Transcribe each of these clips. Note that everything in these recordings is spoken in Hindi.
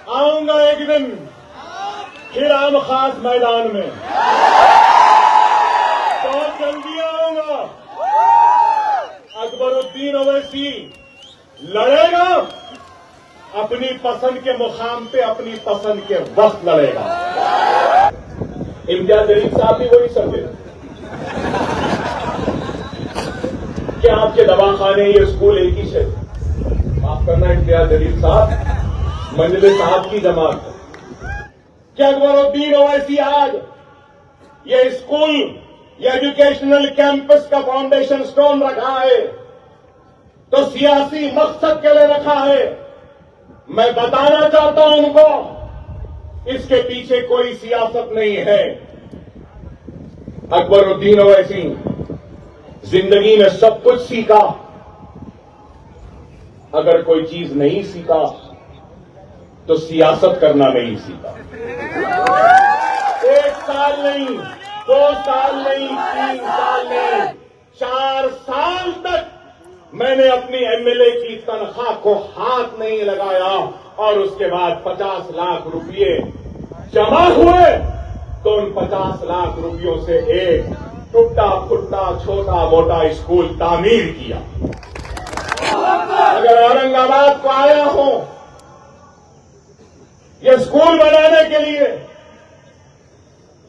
आऊंगा एक दिन फिर आम खास मैदान में, बहुत जल्दी आऊंगा। अकबरुद्दीन ओवैसी लड़ेगा, अपनी पसंद के मुकाम पे अपनी पसंद के वक्त लड़ेगा। इम्तियाज जलील साहब भी वही समझे कि आपके दवाखाने ये स्कूल एक ही है। माफ करना इम्तियाज जलील साहब, मंजिल साहब की जमात है। क्या अकबरुद्दीन ओवैसी आज ये स्कूल, ये एजुकेशनल कैंपस का फाउंडेशन स्टोन रखा है तो सियासी मकसद के लिए रखा है। मैं बताना चाहता हूं उनको, इसके पीछे कोई सियासत नहीं है। अकबरुद्दीन ओवैसी जिंदगी में सब कुछ सीखा, अगर कोई चीज नहीं सीखा तो सियासत करना नहीं सीखा। 1 साल नहीं, 2 साल नहीं, 3 साल नहीं, 4 साल तक मैंने अपनी एमएलए की तनख्वाह को हाथ नहीं लगाया और उसके बाद 50 लाख रुपये जमा हुए तो उन 50 लाख रुपयों से एक टूटा फुटा छोटा मोटा स्कूल तामीर किया। अगर औरंगाबाद को आया हूं ये स्कूल बनाने के लिए,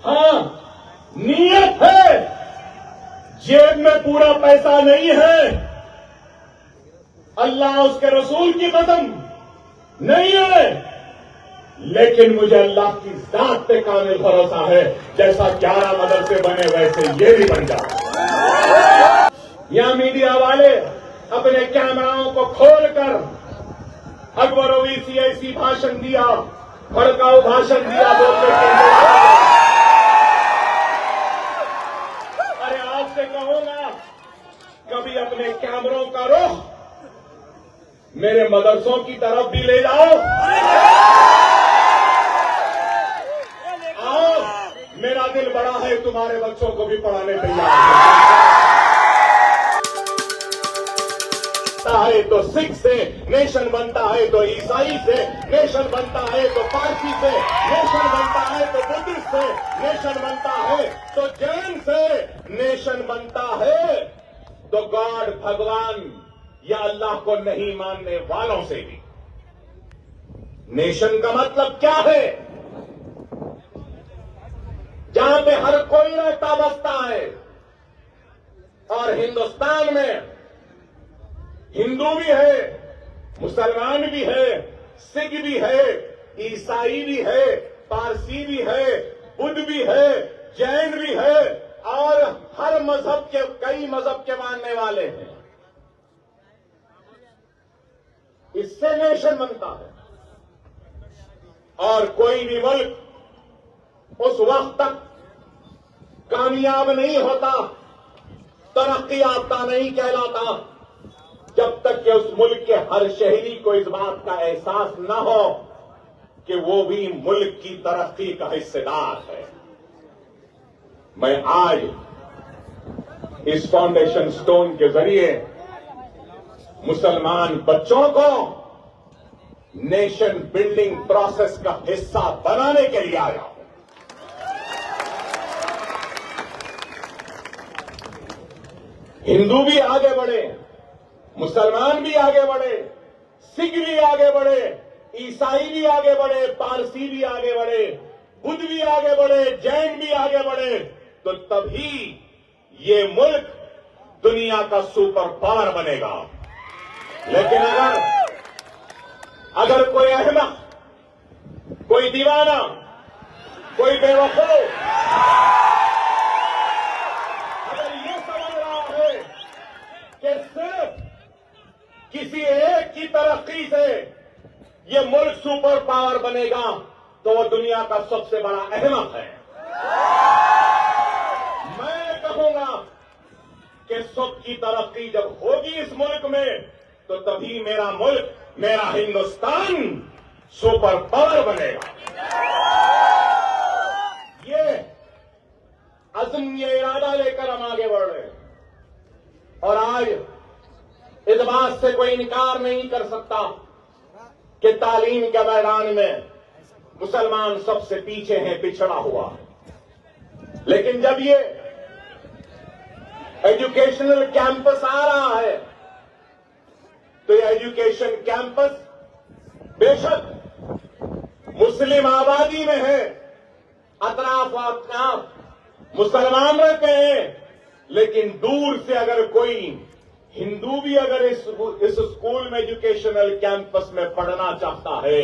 हां नीयत है, जेब में पूरा पैसा नहीं है, अल्लाह उसके रसूल की कसम नहीं है, लेकिन मुझे अल्लाह की जात पे कामिल भरोसा है, जैसा 11 मदरसे बने वैसे ये भी बन जाए। यहां मीडिया वाले अपने कैमराओं को खोलकर अकबर ओवैसी ऐसी भाषण दिया, भड़काऊ भाषण दिया बोलते अरे आपसे कहूंगा कभी अपने कैमरों का रुख मेरे मदरसों की तरफ भी ले जाओ। आओ, मेरा दिल बड़ा है, तुम्हारे बच्चों को भी पढ़ाने तैयार है। तो सिख से नेशन बनता है, तो ईसाई से नेशन बनता है, तो पारसी से नेशन बनता है, तो बुद्धिस्ट से नेशन बनता है, तो जैन से नेशन बनता है, तो गॉड भगवान या अल्लाह को नहीं मानने वालों से भी। नेशन का मतलब क्या है? जहां पे हर कोई रहता बसता है, और हिंदुस्तान में हिंदू भी है, मुसलमान भी है, सिख भी है, ईसाई भी है, पारसी भी है, बुद्ध भी है, जैन भी है, और हर मजहब के, कई मजहब के मानने वाले हैं। इससे नेशन बनता है। और कोई भी मुल्क उस वक्त तक कामयाब नहीं होता, तरक्की याफ्ता नहीं कहलाता, जब तक कि उस मुल्क के हर शहरी को इस बात का एहसास न हो कि वो भी मुल्क की तरक्की का हिस्सेदार है। मैं आज इस फाउंडेशन स्टोन के जरिए मुसलमान बच्चों को नेशन बिल्डिंग प्रोसेस का हिस्सा बनाने के लिए आया हूं। हिंदू भी आगे बढ़े, मुसलमान भी आगे बढ़े, सिख भी आगे बढ़े, ईसाई भी आगे बढ़े, पारसी भी आगे बढ़े, बुद्ध भी आगे बढ़े, जैन भी आगे बढ़े, तो तभी ये मुल्क दुनिया का सुपर पावर बनेगा। लेकिन अगर कोई अहमक, कोई दीवाना, कोई बेवकूफ अगर ये समझ रहा है कि सिर्फ किसी एक की तरक्की से ये मुल्क सुपर पावर बनेगा, तो वो दुनिया का सबसे बड़ा अहमक है। मैं कहूंगा कि सुख की तरक्की जब होगी इस मुल्क में, तो तभी मेरा मुल्क, मेरा हिंदुस्तान सुपर पावर बनेगा। ये अज़्म, ये इरादा लेकर हम आगे बढ़ रहे हैं। और आज इस बात से कोई इनकार नहीं कर सकता कि तालीम के मैदान में मुसलमान सबसे पीछे हैं, पिछड़ा हुआ है। लेकिन जब ये एजुकेशनल कैंपस आ रहा है तो ये एजुकेशन कैंपस बेशक मुस्लिम आबादी में है, अतराफ अतराफ मुसलमान रहते हैं, लेकिन दूर से अगर कोई हिंदू भी अगर इस स्कूल में एजुकेशनल कैंपस में पढ़ना चाहता है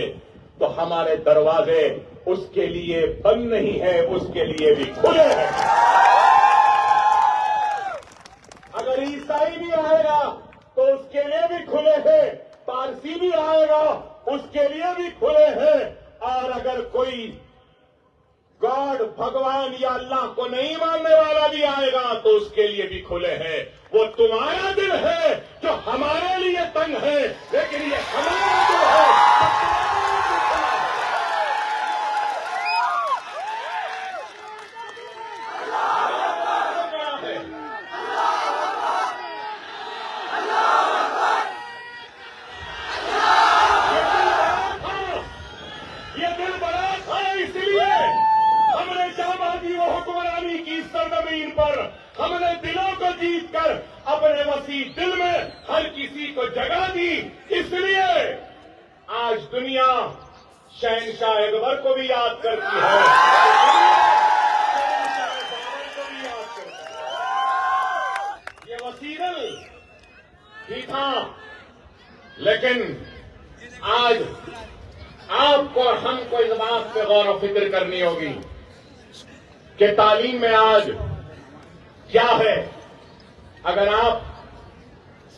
तो हमारे दरवाजे उसके लिए बंद नहीं है, उसके लिए भी खुले हैं। अगर ईसाई भी आएगा तो उसके लिए भी खुले हैं, पारसी भी आएगा उसके लिए भी खुले हैं, और अगर कोई गॉड भगवान या अल्लाह को नहीं मानने वाला भी आएगा तो उसके लिए भी खुले हैं। वो तुम्हारा दिल है जो हमारे लिए तंग है, लेकिन ये हमारा दिल है। हमने दिलों को जीतकर अपने वसी दिल में हर किसी को जगह दी, इसलिए आज दुनिया शहनशाह अकबर को भी याद करती है, शहनशाह बाबर को भी याद करती है। ये वसी दिल ही था, लेकिन आज आपको और हमको इस बात पे गौर व फिक्र करनी होगी कि तालीम में आज क्या है। अगर आप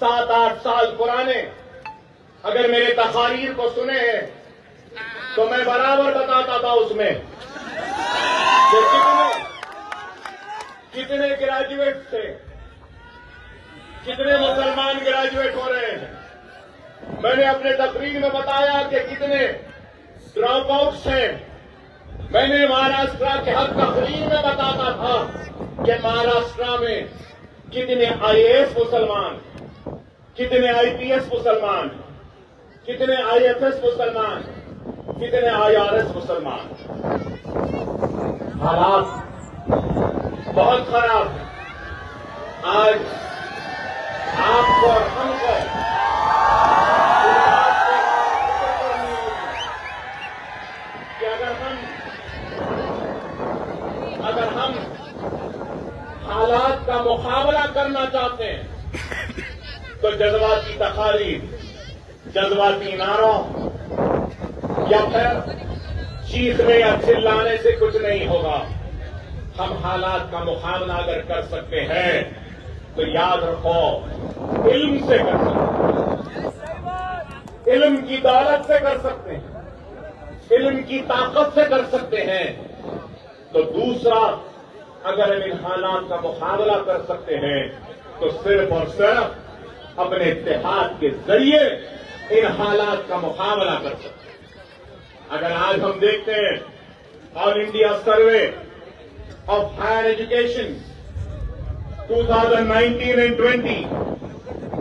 7-8 साल पुराने अगर मेरे तकारीर को सुने हैं तो मैं बराबर बताता था उसमें कि कितने ग्रेजुएट थे, कितने मुसलमान ग्रेजुएट हो रहे हैं। मैंने अपने तकरीर में बताया कि कितने ड्रॉप आउट्स हैं। मैंने महाराष्ट्र के हर तकरीर में बताता था कि महाराष्ट्र में कितने आईएएस मुसलमान, कितने आईपीएस मुसलमान, कितने आईएफएस मुसलमान, कितने आईआरएस मुसलमान। हालात बहुत खराब है। आज आपको और हमको कि अगर हम हालात का मुकाबला करना चाहते हैं तो जज्बाती तकारीर, जज्बाती नारों या फिर चीखने या चिल्लाने से कुछ नहीं होगा। हम हालात का मुकाबला अगर कर सकते हैं तो याद रखो, इल्म से कर सकते हैं, इल्म की दौलत से कर सकते हैं, इल्म की ताकत से कर सकते हैं। तो दूसरा, अगर हम इन हालात का मुकाबला कर सकते हैं तो सिर्फ और सिर्फ अपने इत्तेहाद के जरिए इन हालात का मुकाबला कर सकते हैं। अगर आज हम देखते हैं all India survey of higher education 2019 and 20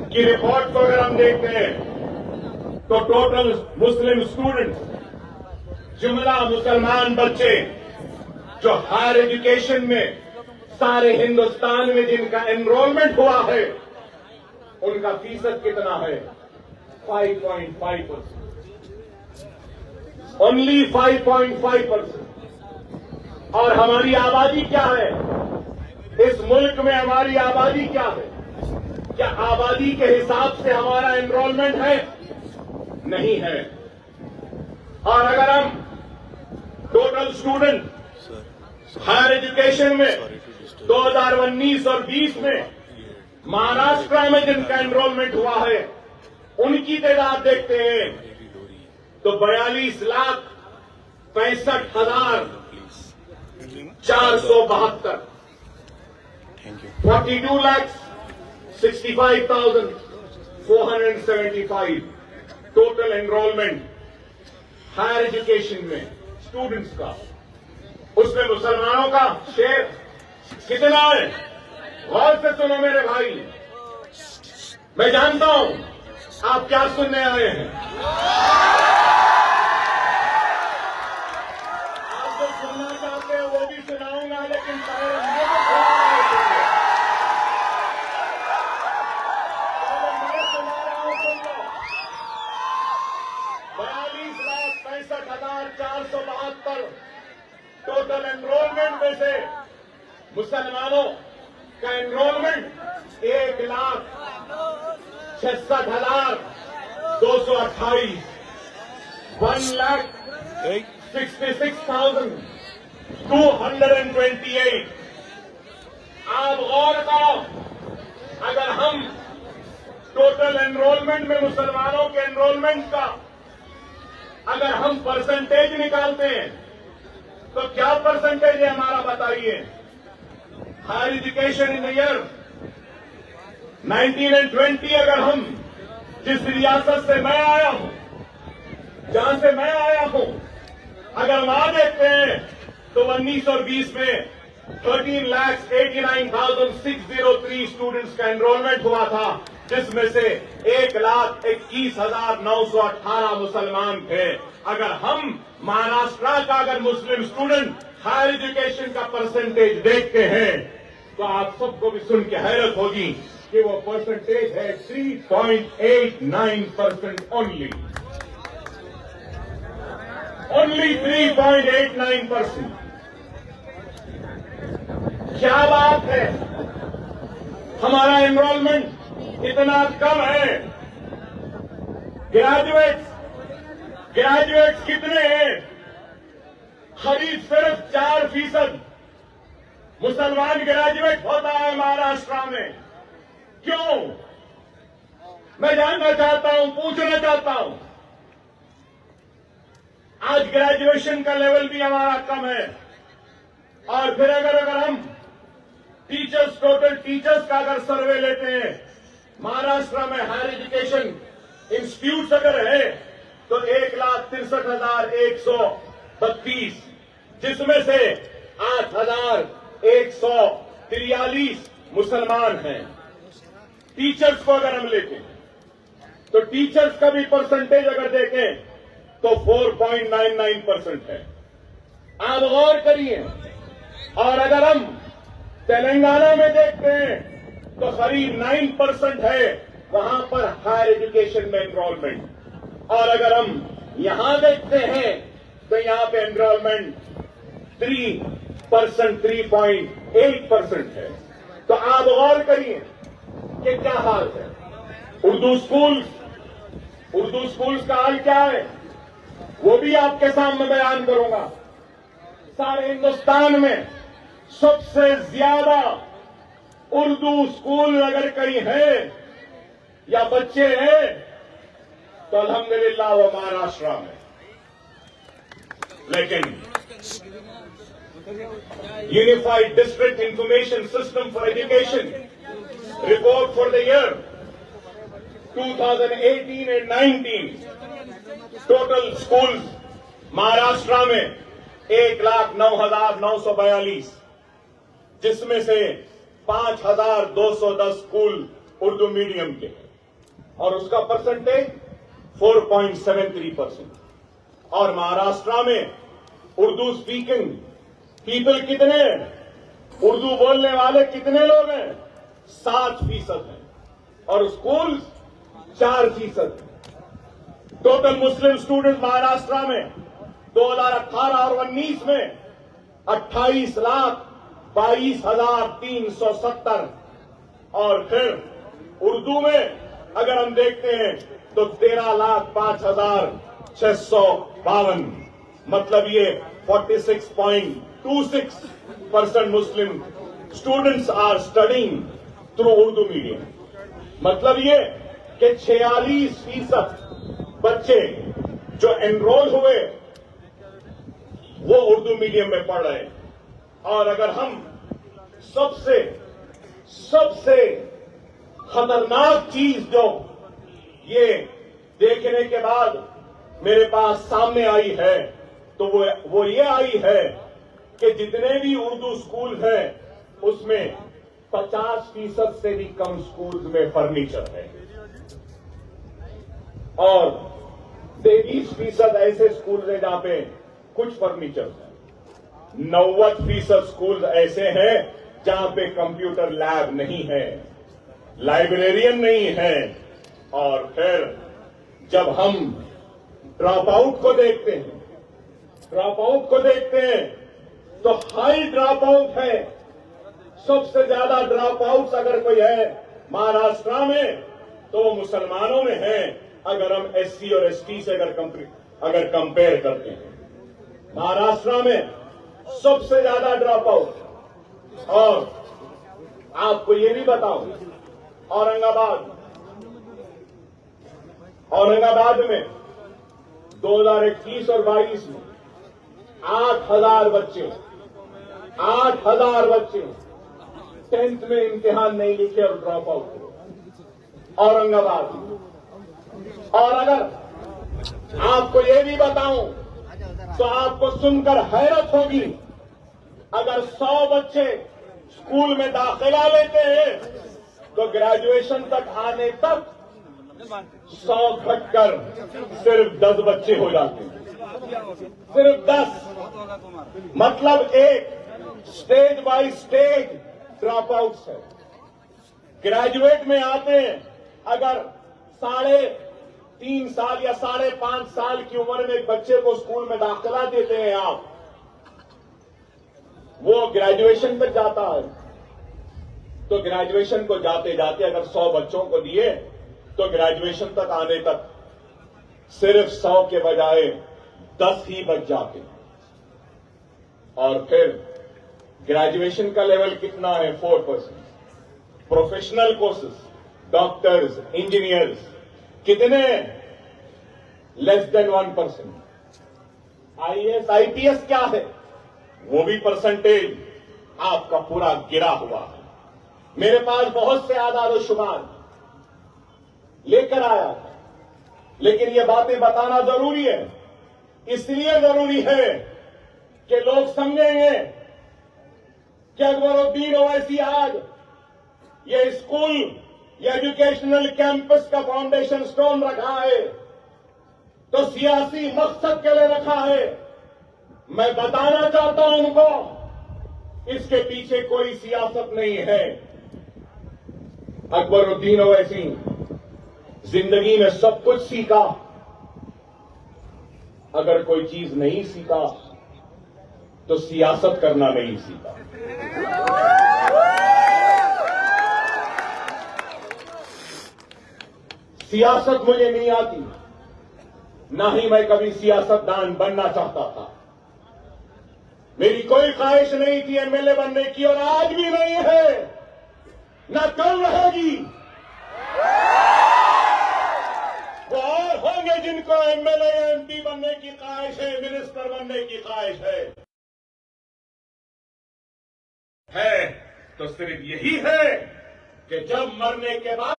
की रिपोर्ट को अगर हम देखते हैं तो टोटल मुस्लिम स्टूडेंट्स, जुमला मुसलमान बच्चे जो हायर एजुकेशन में सारे हिंदुस्तान में जिनका एनरोलमेंट हुआ है, उनका फीसद कितना है? 5.5%, ओनली 5.5%। और हमारी आबादी क्या है? इस मुल्क में हमारी आबादी क्या है? क्या आबादी के हिसाब से हमारा एनरोलमेंट है? नहीं है। और अगर हम टोटल स्टूडेंट हायर एजुकेशन में 2019 और 20 में महाराष्ट्र में जिनका एनरोलमेंट हुआ है, उनकी तादाद देखते हैं तो 42,65,472, 42,65,475 टोटल एनरोलमेंट हायर एजुकेशन में स्टूडेंट्स का। उसमें मुसलमानों का शेयर कितना है? गौर से सुनो मेरे भाई, मैं जानता हूं आप क्या सुनने आए हैं। लेकिन सारे मैं सुना रहा हूं, सुन लो। 42,65,472 टोटल एनरोलमेंट में से मुसलमानों का एनरोलमेंट 1,66,228 1,66,228। आप गौर करो, अगर हम टोटल एनरोलमेंट में मुसलमानों के एनरोलमेंट का अगर हम परसेंटेज निकालते हैं तो क्या परसेंटेज है हमारा, बताइए। Higher education in year 19 and 20 अगर हम जिस रियासत से मैं आया हूं, जहां से मैं आया हूं, अगर वहां देखते हैं तो 19 और 20 में 13,89,603 स्टूडेंट्स का एनरोलमेंट हुआ था, जिसमें से 1,21,918 मुसलमान थे। अगर हम महाराष्ट्र का अगर मुस्लिम स्टूडेंट हायर एजुकेशन का परसेंटेज देखते हैं तो आप सबको भी सुन के हैरत होगी कि वो परसेंटेज है 3.89% ओनली 3.89%। क्या बात है, हमारा एनरोलमेंट इतना कम है। ग्रेजुएट्स कितने हैं? करीब सिर्फ 4% मुसलमान ग्रेजुएट होता है महाराष्ट्र में। क्यों? मैं जानना चाहता हूं, पूछना चाहता हूं। आज ग्रेजुएशन का लेवल भी हमारा कम है। और फिर अगर हम टीचर्स, टोटल टीचर्स का अगर सर्वे लेते हैं, महाराष्ट्र में हायर एजुकेशन इंस्टीट्यूट अगर है तो 1,63,132, जिसमें से 8,143 मुसलमान हैं। टीचर्स को अगर हम लेते हैं तो टीचर्स का भी परसेंटेज अगर देखें तो 4.99% है। आप गौर करिए। और अगर हम तेलंगाना में देखते हैं तो करीब 9% है वहां पर हायर एजुकेशन में एनरोलमेंट। और अगर हम यहां देखते हैं तो यहां पे एनरोलमेंट 3.8% है। तो आप गौर करिए कि क्या हाल है। उर्दू स्कूल्स का हाल क्या है वो भी आपके सामने बयान करूंगा। सारे हिंदुस्तान में सबसे ज्यादा उर्दू स्कूल अगर कहीं है या बच्चे हैं तो अल्हम्दुलिल्लाह वो महाराष्ट्र में। लेकिन unified district information system for education report for the year 2018 and 19 total schools Maharashtra में 1,09,942, जिसमें से 5,210 स्कूल उर्दू मीडियम के हैं और उसका परसेंटेज 4.73%। और महाराष्ट्र में उर्दू स्पीकिंग पीपल कितने हैं, उर्दू बोलने वाले कितने लोग हैं? 7% हैं और स्कूल 4%। टोटल मुस्लिम स्टूडेंट महाराष्ट्र में 2018 और 19 में 28,22,370 और फिर उर्दू में अगर हम देखते हैं तो 13,05,652, मतलब ये 46.26% Muslim students are studying through Urdu medium. मतलब ये कि 46% बच्चे जो एनरोल हुए वो उर्दू मीडियम में पढ़ रहे हैं। और अगर हम सबसे खतरनाक चीज जो ये देखने के बाद मेरे पास सामने आई है तो वो ये आई है कि जितने भी उर्दू स्कूल हैं उसमें 50% से भी कम स्कूल में फर्नीचर है और 23% ऐसे स्कूल हैं जहां पे कुछ फर्नीचर है। 90% स्कूल ऐसे हैं जहां पे कंप्यूटर लैब नहीं है, लाइब्रेरियन नहीं है। और फिर जब हम ड्रॉप आउट को देखते हैं तो हाई ड्रॉप आउट है। सबसे ज्यादा ड्रॉप आउट अगर कोई है महाराष्ट्र में तो वो मुसलमानों में है, अगर हम एससी और एसटी से अगर कंपेयर करते हैं। महाराष्ट्र में सबसे ज्यादा ड्रॉप आउट। और आपको ये भी बताऊं, औरंगाबाद में 2021 और 22 में 8,000 बच्चे 10th में इम्तिहान नहीं लिखे और ड्रॉप आउट हुए औरंगाबाद में। और अगर आपको ये भी बताऊं तो आपको सुनकर हैरत होगी, अगर 100 बच्चे स्कूल में दाखिला लेते हैं तो ग्रेजुएशन तक आने तक 100 घटकर सिर्फ 10 बच्चे हो जाते हैं। सिर्फ 10। मतलब एक stage by stage drop outs है। ग्रेजुएट में आते हैं, अगर 3.5 साल या 5.5 साल की उम्र में एक बच्चे को स्कूल में दाखिला देते हैं आप, वो ग्रेजुएशन तक जाता है। तो ग्रेजुएशन को जाते जाते अगर 100 बच्चों को दिए तो ग्रेजुएशन तक आने तक सिर्फ 100 के बजाय 10 ही बच जाते। और फिर ग्रेजुएशन का लेवल कितना है? 4%। प्रोफेशनल कोर्सेज, डॉक्टर्स, इंजीनियर्स कितने? Less than 1%। आईएएस, आईपीएस क्या है? वो भी परसेंटेज आपका पूरा गिरा हुआ है। मेरे पास बहुत से आदाद और शुमार लेकर आया था, लेकिन ये बातें बताना जरूरी है। इसलिए जरूरी है कि लोग समझेंगे कि अकबरुद्दीन ओवैसी आज ये स्कूल, ये एजुकेशनल कैंपस का फाउंडेशन स्टोन रखा है तो सियासी मकसद के लिए रखा है। मैं बताना चाहता हूं उनको, इसके पीछे कोई सियासत नहीं है। अकबरुद्दीन ओवैसी जिंदगी में सब कुछ सीखा, अगर कोई चीज नहीं सीखा तो सियासत करना नहीं सीखा। सियासत मुझे नहीं आती, ना ही मैं कभी सियासतदान बनना चाहता था। मेरी कोई ख्वाहिश नहीं थी एमएलए बनने की, और आज भी नहीं है, ना कल रहेगी। वो और होंगे जिनको एमएलए या एमपी बनने की ख्वाहिश है, मिनिस्टर बनने की ख्वाहिश है तो सिर्फ यही है कि जब मरने के बाद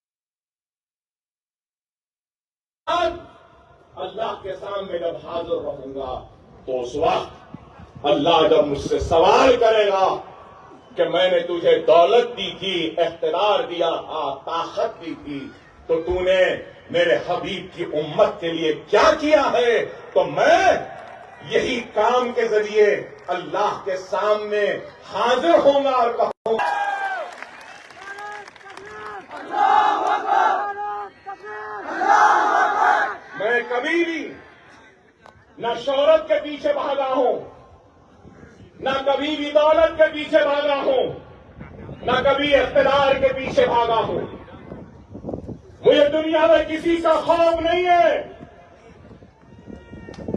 अल्लाह के सामने जब हाजिर रहूंगा तो उस वक्त अल्लाह जब मुझसे सवाल करेगा कि मैंने तुझे दौलत दी थी, इख्तियार दिया था, ताकत दी थी, तो तूने मेरे हबीब की उम्मत के लिए क्या किया है, तो मैं यही काम के जरिए अल्लाह के सामने हाजिर होऊंगा और कहूंगा, मैं कभी भी न शोहरत के पीछे भागा हूं, न कभी भी दौलत के पीछे भागा हूं, न कभी इख्तियार के पीछे भागा हूं। मुझे दुनिया में किसी का खौफ नहीं है,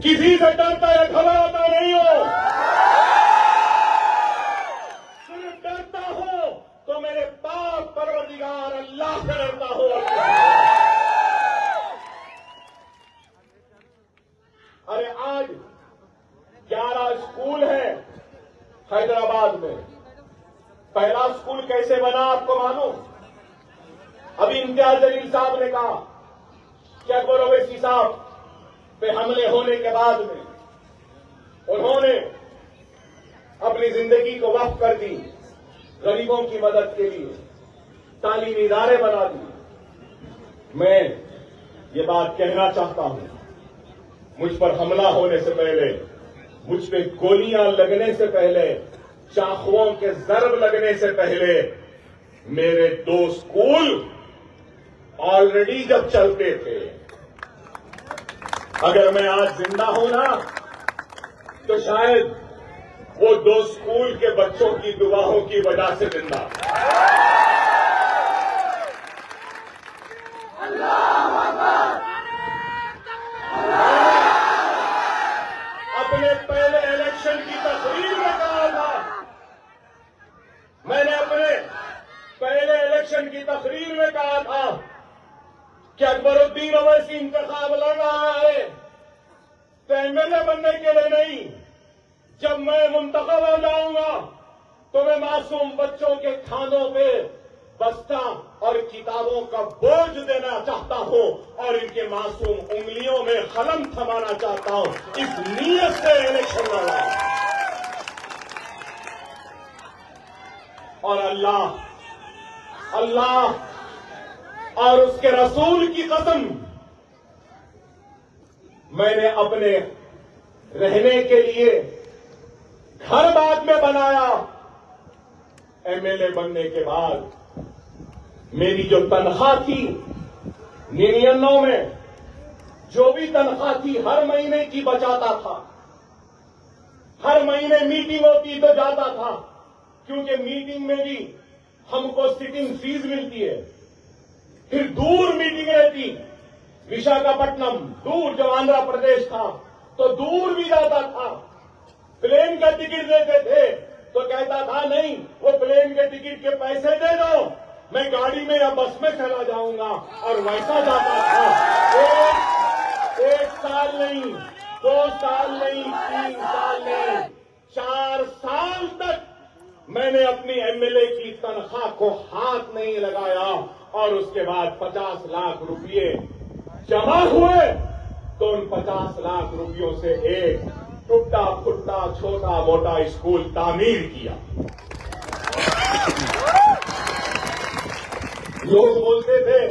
किसी से डरता या घबराता नहीं हो। सिर्फ डरता हो तो मेरे पाक परवरदिगार अल्लाह से डरता हो। अरे आज 11 स्कूल है हैदराबाद में। पहला स्कूल कैसे बना आपको मालूम? अभी इम्तियाज जलील साहब ने कहा कि अकबर ओवैसी साहब पे हमले होने के बाद में उन्होंने अपनी जिंदगी को वक्फ कर दी गरीबों की मदद के लिए, तालीमी इदारे बना दिए। मैं ये बात कहना चाहता हूं, मुझ पर हमला होने से पहले मुझ पे गोलियां लगने से पहले, चाकुओं के जरब लगने से पहले मेरे 2 स्कूल ऑलरेडी जब चलते थे। अगर मैं आज जिंदा हूं ना, तो शायद वो 2 स्कूल के बच्चों की दुआओं की वजह से जिंदा। अपने पहले इलेक्शन की तकरीर में कहा था, मैंने अपने पहले इलेक्शन की तकरीर में कहा था कि अकबरुद्दीन ओवैसी इंतखाब लड़ रहा है तो एमएलए बनने के लिए नहीं, जब मैं मुंतखब हो जाऊंगा तो मैं मासूम बच्चों के खानों पे बस्ता और किताबों का बोझ देना चाहता हूं और इनके मासूम उंगलियों में कलम थमाना चाहता हूं। इस नीयत से इलेक्शन लड़ा और अल्लाह और उसके रसूल की कसम, मैंने अपने रहने के लिए घर बाद में बनाया। एमएलए बनने के बाद मेरी जो तनख्वाह थी 99 में, जो भी तनख्वाह थी हर महीने की बचाता था। हर महीने मीटिंग होती तो जाता था, क्योंकि मीटिंग में भी हमको सिटिंग फीस मिलती है। फिर दूर मीटिंग रहती, विशाखापट्टनम दूर, जो आंध्र प्रदेश था, तो दूर भी जाता था। प्लेन का टिकट देते थे तो कहता था नहीं, वो प्लेन के टिकट के पैसे दे दो, मैं गाड़ी में या बस में चला जाऊंगा, और वैसा जाता था। एक साल नहीं, 2 साल नहीं, 3 साल नहीं, 4 साल तक मैंने अपनी एमएलए की तनख्वाह को हाथ नहीं लगाया। और उसके बाद 50 लाख रुपये जमा हुए तो उन 50 लाख रुपयों से एक टूटा फुटा छोटा मोटा स्कूल तामीर किया। लोग बोलते थे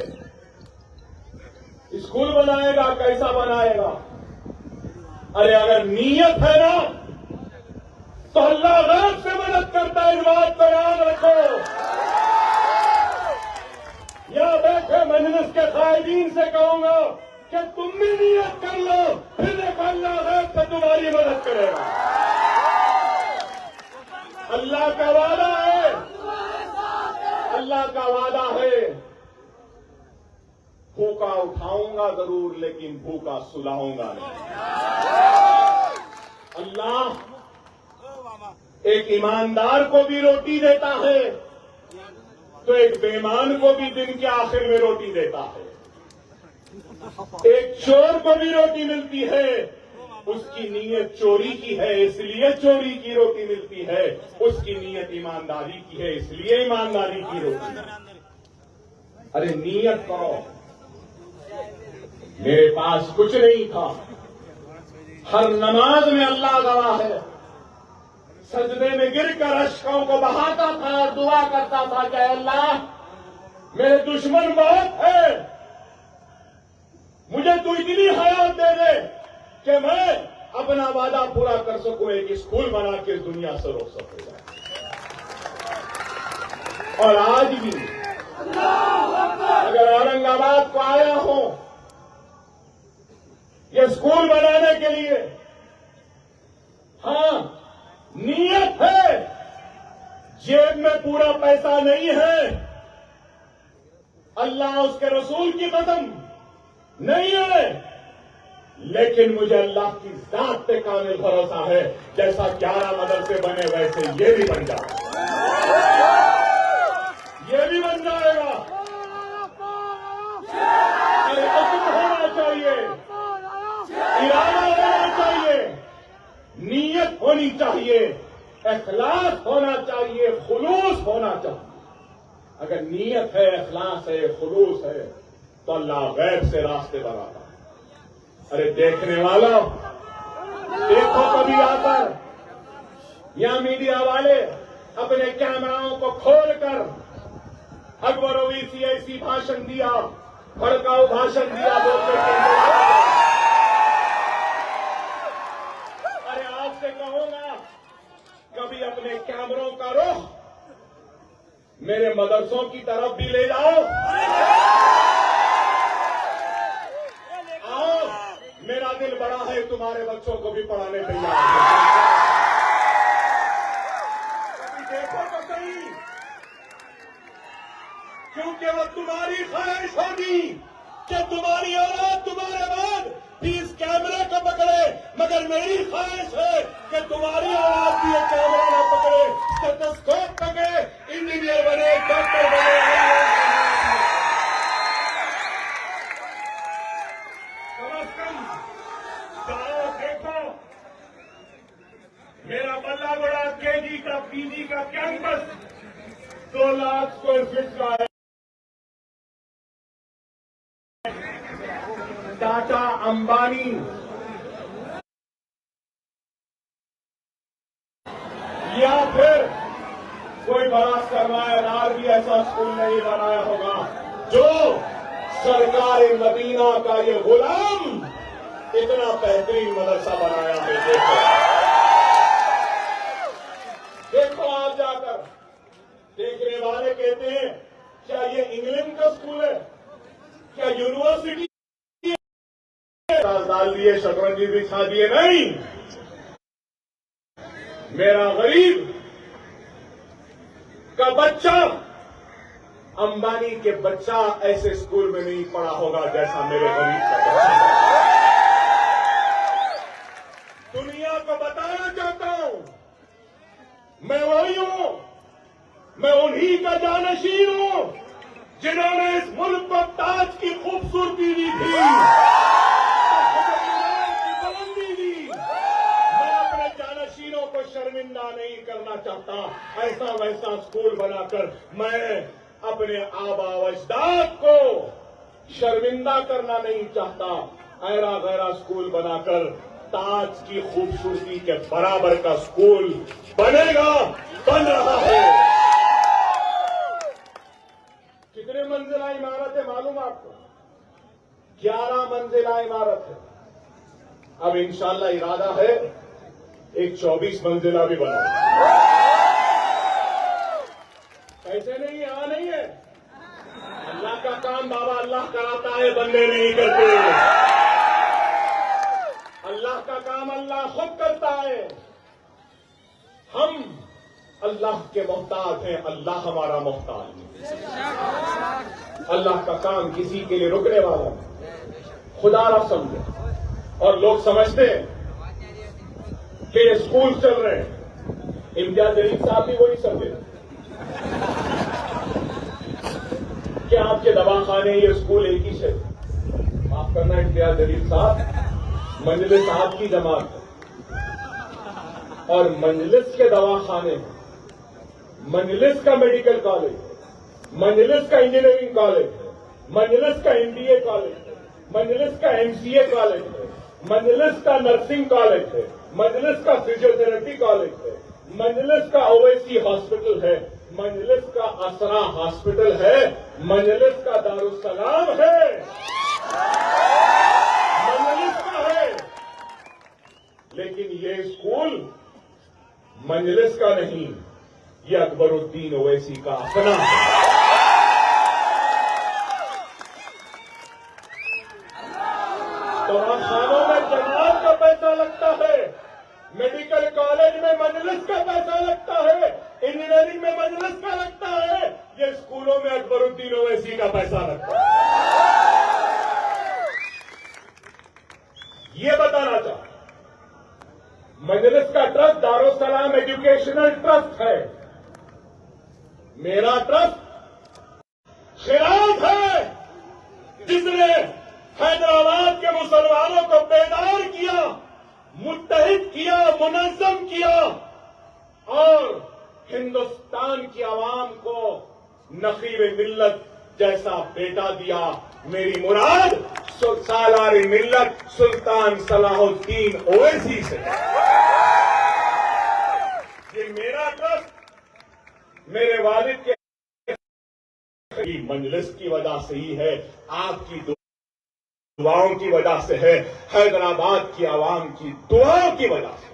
स्कूल बनाएगा, कैसा बनाएगा? अरे अगर नीयत है ना तो अल्लाह गैब से मदद करता है, इस बात को याद रखो। या बैठे मजलिस के कायदीन से कहूंगा कि तुम भी नियत कर लो, फिर देखो अल्लाह गैब से तुम्हारी मदद करेगा। अल्लाह का वादा है, अल्लाह का वादा है, भूखा उठाऊंगा जरूर लेकिन भूखा सुलाऊंगा नहीं। अल्लाह एक ईमानदार को भी रोटी देता है तो एक बेईमान को भी दिन के आखिर में रोटी देता है। एक चोर को भी रोटी मिलती है, उसकी नीयत चोरी की है इसलिए चोरी की रोटी मिलती है, उसकी नीयत ईमानदारी की है इसलिए ईमानदारी की रोटी। अरे नीयत करो। मेरे पास कुछ नहीं था, हर नमाज में अल्लाह गवाह है, सजदे में गिरकर अश्कों को बहाता था और दुआ करता था कि अल्लाह मेरे दुश्मन बहुत है, मुझे तू इतनी हयात दे दे कि मैं अपना वादा पूरा कर सकूं, एक स्कूल बना के इस दुनिया से रोक सकूंगा। और आज भी अगर औरंगाबाद को आया हूं ये स्कूल बनाने के लिए, हाँ नीयत है, जेब में पूरा पैसा नहीं है, अल्लाह उसके रसूल की कसम नहीं है, लेकिन मुझे अल्लाह की जात पे कामिल भरोसा है, जैसा 11 मदरसे बने वैसे ये भी बन जाएगा, ये भी बन जाएगा। अरे अज़्म होना चाहिए, इरादा होना चाहिए, नीयत होनी चाहिए, इखलास होना चाहिए, खुलूस होना चाहिए। अगर नीयत है, इखलास है, खुलूस है तो अल्लाह गैब से रास्ते बनाता है। अरे देखने वालों, देखो कभी आकर या मीडिया वाले अपने कैमराओं को खोलकर अकबर ओवैसी ऐसी भाषण दिया, भड़काऊ भाषण दिया बोलते। अरे आज आपसे कहूंगा, कभी अपने कैमरों का रुख मेरे मदरसों की तरफ भी ले जाओ। आओ, मेरा दिल बड़ा है, तुम्हारे बच्चों को भी पढ़ाने तैयार है। कभी देखो तो सही, क्योंकि वो तुम्हारी ख्वाहिश होगी कि तुम्हारी औलाद तुम्हारे बाद भी इस कैमरे को पकड़े, मगर मेरी ख्वाहिश है कि तुम्हारी औलाद भी ये कैमरा न पकड़े, स्टेथोस्कोप पकड़े, इंजीनियर बने, डॉक्टर बने। जाओ देखो, मेरा बल्लागुड़ा केजी का पीजी का कैंपस 2 लाख स्क्वायर फीट का है। टाटा, अंबानी या फिर कोई बड़ा सरमायादार भी ऐसा स्कूल नहीं बनाया होगा जो सरकारी मदीना का ये गुलाम इतना बेहतरीन मदरसा बनाया है। देखो आप जाकर, देखने वाले कहते हैं क्या ये इंग्लैंड का स्कूल है, क्या यूनिवर्सिटी डाल दिए, शतरंजी बिछा दिए? नहीं, मेरा गरीब का बच्चा, अंबानी के बच्चा ऐसे स्कूल में नहीं पढ़ा होगा जैसा मेरे गरीब का बच्चा। दुनिया को बताना चाहता हूं, मैं वही हूं, मैं उन्हीं का जानशीन हूं जिन्होंने इस मुल्क को ताज की खूबसूरती दी थी, को शर्मिंदा नहीं करना चाहता। ऐसा वैसा स्कूल बनाकर मैं अपने आबा अजदाद को शर्मिंदा करना नहीं चाहता। ऐरा गैरा स्कूल बनाकर ताज की खूबसूरती के बराबर का स्कूल बनेगा, बन रहा है। कितने मंजिला इमारत है मालूम आपको? 11 मंजिला इमारत है। अब इंशाअल्लाह इरादा है एक 24 मंजिला भी बना। ऐसे नहीं है, हाँ नहीं है। अल्लाह का काम बाबा अल्लाह कराता है, बंदे नहीं करते। अल्लाह का काम अल्लाह खुद करता है। हम अल्लाह के मोहताज हैं, अल्लाह हमारा मोहताज है। अल्लाह का काम किसी के लिए रुकने वाला नहीं, खुदा ना समझे। और लोग समझते हैं कि ये स्कूल चल रहे हैं। इम्तियाज जलील साहब भी वही समझे कि आपके दवाखाने ये स्कूल एक ही है। माफ करना इम्तियाज जलील साहब, मंजलिस साहब की जमात है और मंजलिस के दवाखाने हैं, मंजलिस का मेडिकल कॉलेज है, मंजलिस का इंजीनियरिंग कॉलेज है, मंजलिस का एमबीए कॉलेज है, मंजलिस का एमसीए कॉलेज है, मंजलिस का नर्सिंग कॉलेज है, मंजलिस का फिजियोथेरेपी कॉलेज है, मंजलिस का ओवैसी हॉस्पिटल है, मंजलिस का असरा हॉस्पिटल है, मंजलिस का दारुस्सलाम है, मंजलिस का है। लेकिन ये स्कूल मंजलिस का नहीं, ये अकबरुद्दीन ओवैसी का अपना है। दवाखानों में जमात का पैसा लगता है, मेडिकल कॉलेज में मंजलिस का पैसा लगता है, इंजीनियरिंग में मंजलिस का लगता है, ये स्कूलों में अकबरुद्दीन ओवैसी का पैसा लगता है। ये बताना चाहता, मंजलिस का ट्रस्ट दारुस्सलाम एजुकेशनल ट्रस्ट है, मेरा ट्रस्ट खिलाफ है, जिसने हैदराबाद के मुसलमानों को बेदार किया, मुत्तहिद किया, मुनज़्ज़म किया और हिंदुस्तान की आवाम को नकीब मिल्लत जैसा बेटा दिया। मेरी मुराद सालारी मिल्लत सुल्तान सलाहुद्दीन ओवैसी से। ये मेरा ट्रस्ट मेरे वालिद के मंजलिस की वजह से ही है, आपकी दुआओं की वजह से है, हैदराबाद की आवाम की दुआओं की वजह से।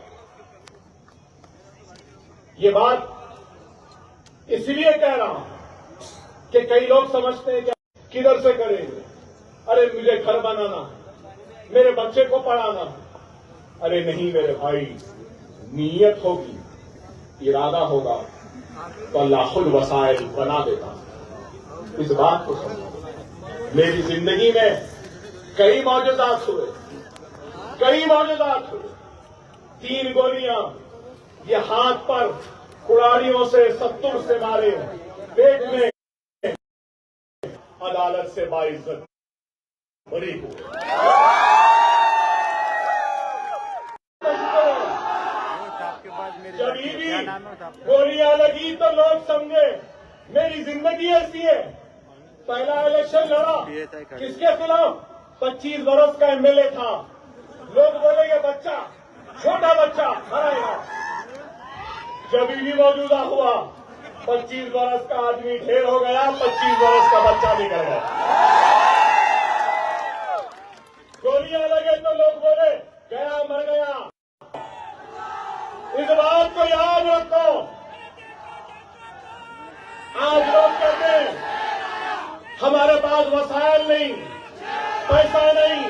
ये बात इसलिए कह रहा हूं कि कई लोग समझते हैं कि किधर से करेंगे। अरे मुझे घर बनाना है, मेरे बच्चे को पढ़ाना है। अरे नहीं मेरे भाई, नीयत होगी, इरादा होगा तो अल्लाह खुद वसाइल बना देता। इस बात को समझो। मेरी जिंदगी में कई मौजूदात हुए, कई मौजूदात हुए। 3 गोलियां ये हाथ पर कुड़ारियों से 70 से मारे, पेट में, अदालत से बाइज्जत बरी हुए। जब भी गोलियां लगी तो लोग समझे मेरी जिंदगी ऐसी है। पहला इलेक्शन लड़ा, किसके खिलाफ? 25 वर्ष का एमएलए था। लोग बोलेंगे बच्चा, छोटा बच्चा हराएगा। जब भी मौजूदा हुआ 25 वर्ष का आदमी ढेर हो गया, 25 वर्ष का बच्चा निकल गया। गोलियां लगे तो लोग बोले गया मर गया। इस बात को याद रखो। आज लोग कहते हैं हमारे पास वसाइल नहीं, पैसा नहीं,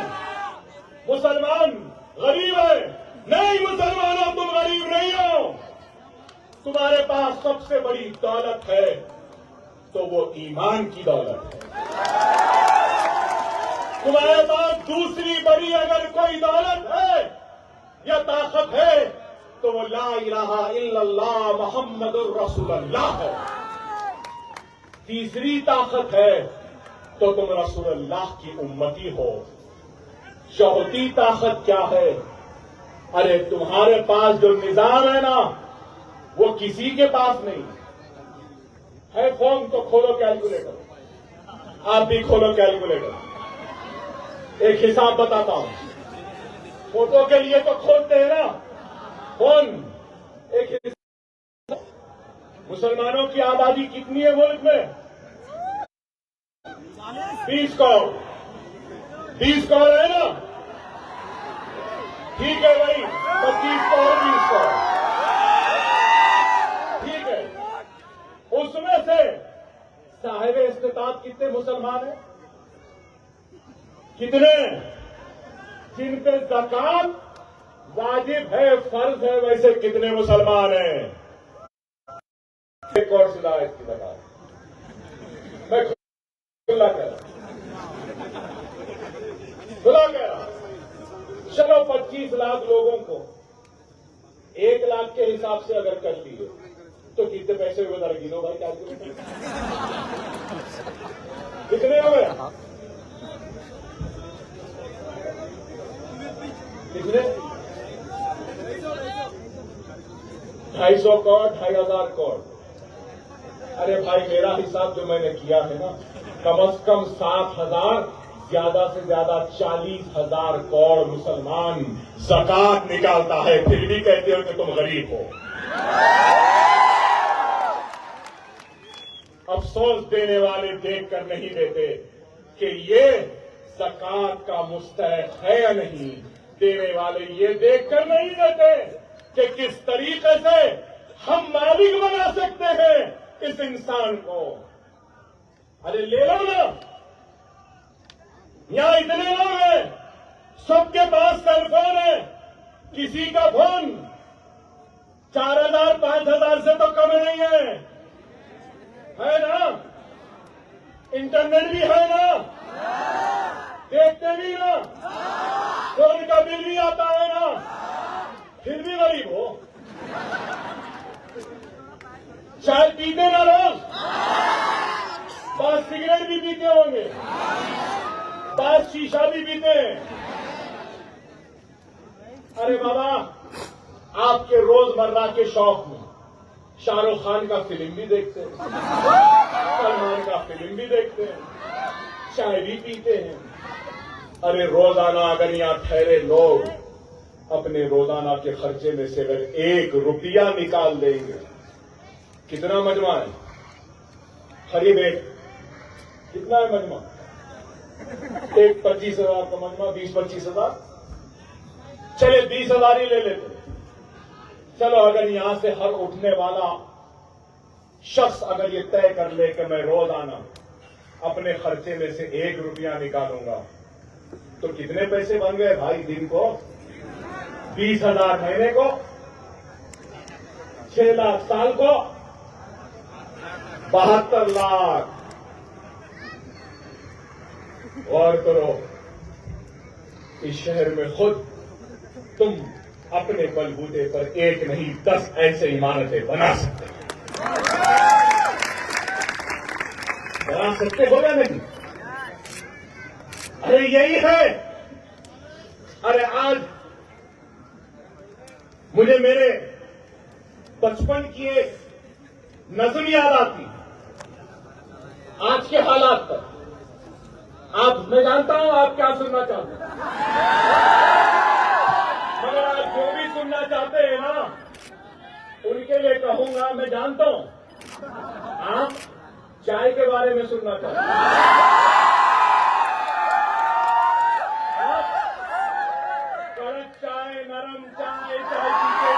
मुसलमान गरीब है। नहीं मुसलमानों, तुम गरीब नहीं हो। तुम्हारे पास सबसे बड़ी दौलत है तो वो ईमान की दौलत है। तुम्हारे पास दूसरी बड़ी अगर कोई दौलत है या ताकत है तो वो ला इलाहा इल्लल्लाह मुहम्मदुर रसूलुल्लाह है। तीसरी ताकत है तो तुम रसूलुल्लाह की उम्मती हो। चौथी ताकत क्या है? अरे तुम्हारे पास जो निजाम है ना, वो किसी के पास नहीं है। फोन तो खोलो कैलकुलेटर, आप भी खोलो कैलकुलेटर। एक हिसाब बताता हूं, फोटो के लिए तो खोलते हैं ना फोन। एक हिसाब, मुसलमानों की आबादी कितनी है मुल्क में? 20 करोड़। 20 करोड़ है ना? ठीक है भाई, 25 करोड़ 20 करोड़, ठीक है। उसमें से साहिब इस्तिताअत कितने मुसलमान हैं? कितने? जिन पे ज़कात वाजिब है, फर्ज है, वैसे कितने मुसलमान हैं? एक और हिदायत की ज़कात मैं खुला कह रहा, चलो 25 लाख लोगों को 1 लाख के हिसाब से अगर कर लिए तो कितने पैसे हुए? जरा गिनो भाई, क्या कितने हुए? कितने? 250 करोड़, 2500 करोड़। अरे भाई, मेरा हिसाब जो मैंने किया है ना, कम से कम 7,000, ज्यादा से ज्यादा 40,000 करोड़ मुसलमान ज़कात निकालता है, फिर भी कहते हो कि तुम गरीब हो। अफसोस देने वाले देखकर नहीं देते कि ये ज़कात का मुस्तहक है या नहीं। देने वाले ये देखकर नहीं देते कि किस तरीके से हम मालिक बना सकते हैं इस इंसान को। अरे ले लो ना, यहां इतने लोग हैं, सबके पास सेल फोन है। किसी का फोन 4,000 5,000 से तो कम नहीं है ना? इंटरनेट भी है ना? देखते भी ना? फोन का बिल भी आता है ना? फिर भी गरीब हो। चाय पीते ना रोज? बात सिगरेट भी पीते होंगे, बात शीशा भी पीते हैं। अरे बाबा, आपके रोजमर्रा के शौक में शाहरुख खान का फिल्म भी देखते हैं, सलमान का फिल्म भी देखते हैं, चाय भी पीते हैं। अरे रोजाना अगर यहां ठहरे लोग अपने रोजाना के खर्चे में से अगर 1 रुपया निकाल देंगे, कितना मजमा है? करीब कितना है मजमा? 25,000 का मजमा, 20-25,000। चले 20,000 ही ले लेते, चलो अगर यहां से हर उठने वाला शख्स अगर ये तय कर ले कि मैं रोजाना अपने खर्चे में से 1 रुपया निकालूंगा, तो कितने पैसे बन गए भाई? दिन को 20,000, महीने को 6 लाख, साल को 72 लाख। और करो, इस शहर में खुद तुम अपने बलबूते पर 1 नहीं 10 ऐसे इमारतें बना सकते हो या नहीं? अरे यही है। अरे आज मुझे मेरे बचपन की एक नज़्म याद आती, आज के हालात पर। मैं जानता हूं आप क्या सुनना चाहते हैं, मगर आप जो भी सुनना चाहते हैं ना, उनके लिए कहूंगा, मैं जानता हूं आप चाय के बारे में सुनना चाहते हैं। कड़क चाय, नरम चाय, चाय पीते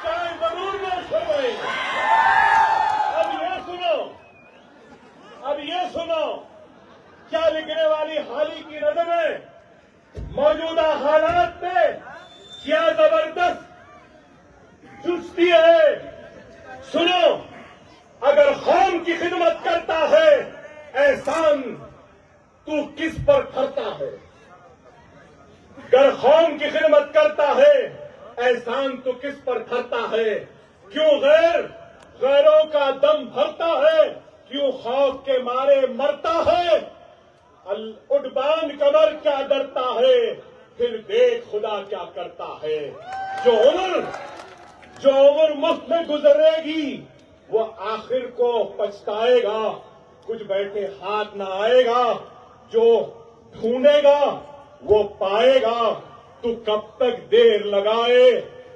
चाय जरूर नोश हो गई। अब ये सुनो क्या लिखने वाली हाली की नजर में मौजूदा हालात में क्या जबरदस्त चुस्ती है। सुनो, अगर कौम की खिदमत करता है, एहसान तू किस पर करता है? अगर कौम की खिदमत करता है, एहसान तू किस पर करता है? क्यों गैरों का दम भरता है? क्यों खौफ के मारे मरता है? उड़बान कमर क्या डरता है? फिर देख खुदा क्या करता है। जो उम्र मुफ्त में गुजरेगी वो आखिर को पछताएगा। कुछ बैठे हाथ ना आएगा, जो ढूंढेगा वो पाएगा। तू कब तक देर लगाए,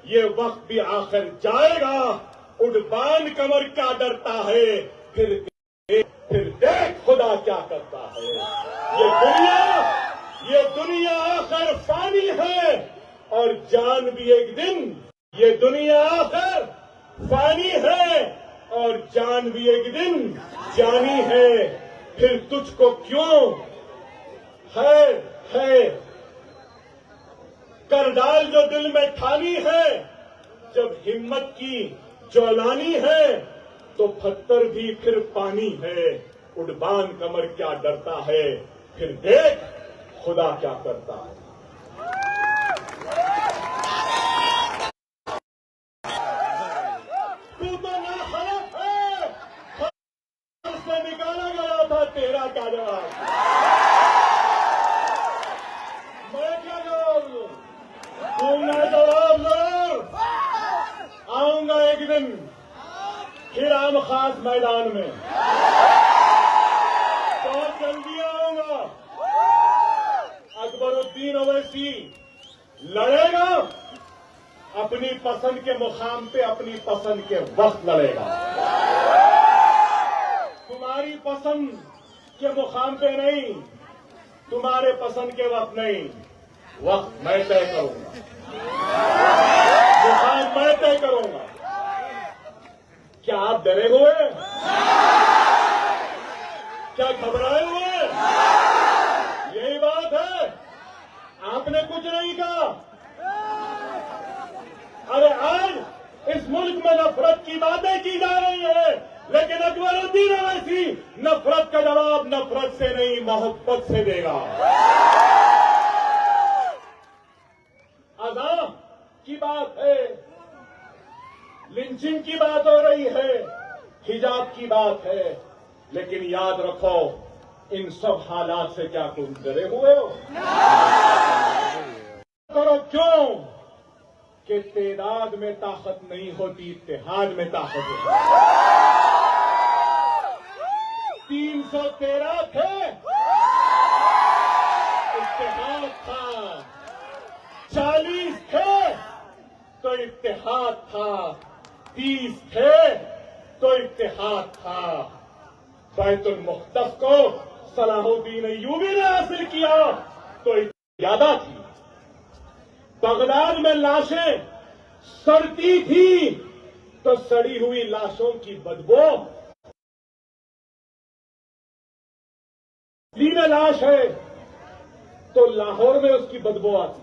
ये वक्त भी आखिर जाएगा। उड़बान कमर क्या डरता है? फिर देख खुदा क्या करता है। ये दुनिया आखिर फानी है और जान भी एक दिन। ये दुनिया आखिर फानी है और जान भी एक दिन जानी है। फिर तुझको क्यों है कर डाल जो दिल में ठानी है। जब हिम्मत की ज्वलानी है तो पत्थर भी फिर पानी है। उड़बान कमर क्या डरता है? फिर देख खुदा क्या करता है। तू तो नाखलफ है, से निकाला गया था, तेरा क्या जवाब? मैं क्या जवाब दूं? दूंगा जवाब जरूर। आऊंगा एक दिन फिर आम खास मैदान में, बहुत जल्दी आऊंगा। अकबरुद्दीन ओवैसी लड़ेगा, अपनी पसंद के मुकाम पे, अपनी पसंद के वक्त लड़ेगा। तुम्हारी पसंद के मुकाम पे नहीं, तुम्हारे पसंद के वक्त नहीं। वक्त मैं तय करूंगा, मुकाम मैं तय करूंगा। क्या आप डरे हुए? क्या घबराए हुए? यही बात है, आपने कुछ नहीं कहा। अरे आज इस मुल्क में नफरत की बातें की जा रही है, लेकिन अकबरुद्दीन ओवैसी नफरत का जवाब नफरत से नहीं, मोहब्बत से देगा। अज़ां की बात है, लिंचिंग की बात हो रही है, हिजाब की बात है, लेकिन याद रखो इन सब हालात से क्या तुम डरे हुए हो? करो क्यों कि तादाद में ताकत नहीं होती, इत्तेहाद में ताकत होती। 313 थे, इत्तेहाद था। 40 थे तो इत्तेहाद था। 30 थे तो इत्तेहाद था। बैतुल मुक़द्दस को सलाहुद्दीन अय्यूबी ने तो ज्यादा थी। बगदाद में लाशें सड़ती थी तो सड़ी हुई लाशों की बदबू, दिल्ली में लाश है तो लाहौर में उसकी बदबू आती।